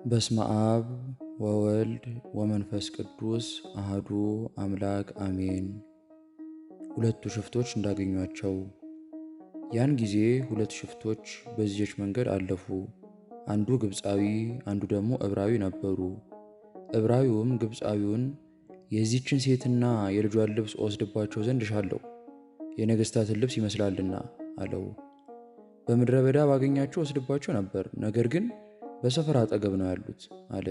በስመ አብ ወወልድ ወመንፈስ ቅዱስ አሐዱ አምላክ አሜን። ሁለቱ ሽፍቶች እንዳገኟቸው። ያን ጊዜ ሁለት ሽፍቶች በዚህች መንገድ አለፉ። አንዱ ግብፃዊ፣ አንዱ ደግሞ ዕብራዊ ነበሩ። ዕብራዊውም ግብፃዊውን የዚህችን ሴትና የልጇን ልብስ ወስድባቸው ዘንድ እሻለሁ፣ የነገሥታትን ልብስ ይመስላልና አለው። በምድረ በዳ ባገኛቸው ወስድባቸው ነበር፣ ነገር ግን በሰፈር አጠገብ ነው ያሉት አለ።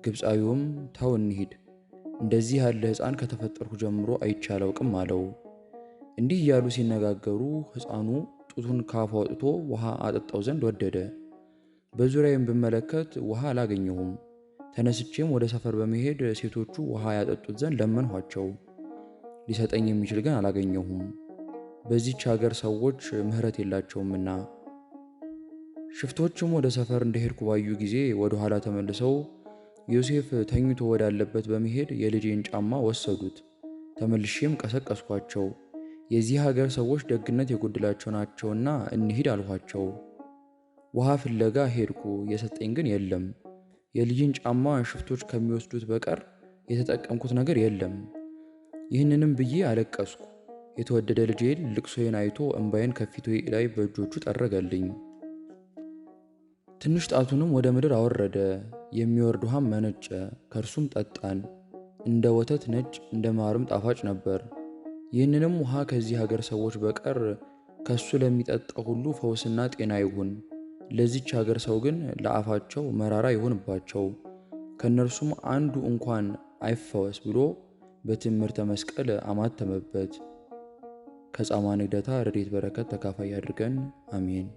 ግብፃዊውም ተው እንሂድ፣ እንደዚህ ያለ ሕፃን ከተፈጠርኩ ጀምሮ አይቼ አላውቅም አለው። እንዲህ እያሉ ሲነጋገሩ ሕፃኑ ጡቱን ካፉ አውጥቶ ውሃ አጠጣው ዘንድ ወደደ። በዙሪያዬም ብመለከት ውሃ አላገኘሁም። ተነስቼም ወደ ሰፈር በመሄድ ሴቶቹ ውሃ ያጠጡት ዘንድ ለመንኋቸው። ሊሰጠኝ የሚችል ግን አላገኘሁም፣ በዚህች ሀገር ሰዎች ምሕረት የላቸውምና። ሽፍቶችም ወደ ሰፈር እንደሄድኩ ባዩ ጊዜ ወደ ኋላ ተመልሰው ዮሴፍ ተኝቶ ወዳለበት በመሄድ የልጄን ጫማ ወሰዱት። ተመልሼም ቀሰቀስኳቸው። የዚህ ሀገር ሰዎች ደግነት የጎደላቸው ናቸውና እንሂድ አልኋቸው። ውሃ ፍለጋ ሄድኩ፣ የሰጠኝ ግን የለም። የልጄን ጫማ ሽፍቶች ከሚወስዱት በቀር የተጠቀምኩት ነገር የለም። ይህንንም ብዬ አለቀስኩ። የተወደደ ልጄን ልቅሶዬን አይቶ እንባዬን ከፊቴ ላይ በእጆቹ ጠረገልኝ። ትንሽ ጣቱንም ወደ ምድር አወረደ፣ የሚወርድ ውሃም መነጨ፣ ከእርሱም ጠጣን። እንደ ወተት ነጭ፣ እንደ ማርም ጣፋጭ ነበር። ይህንንም ውሃ ከዚህ ሀገር ሰዎች በቀር ከሱ ለሚጠጣ ሁሉ ፈውስና ጤና ይሁን፣ ለዚች ሀገር ሰው ግን ለአፋቸው መራራ ይሆንባቸው፣ ከእነርሱም አንዱ እንኳን አይፈወስ ብሎ በትምህርተ መስቀል አማተመበት። ከጻማ ንግደታ ረድኤት በረከት ተካፋይ አድርገን አሜን።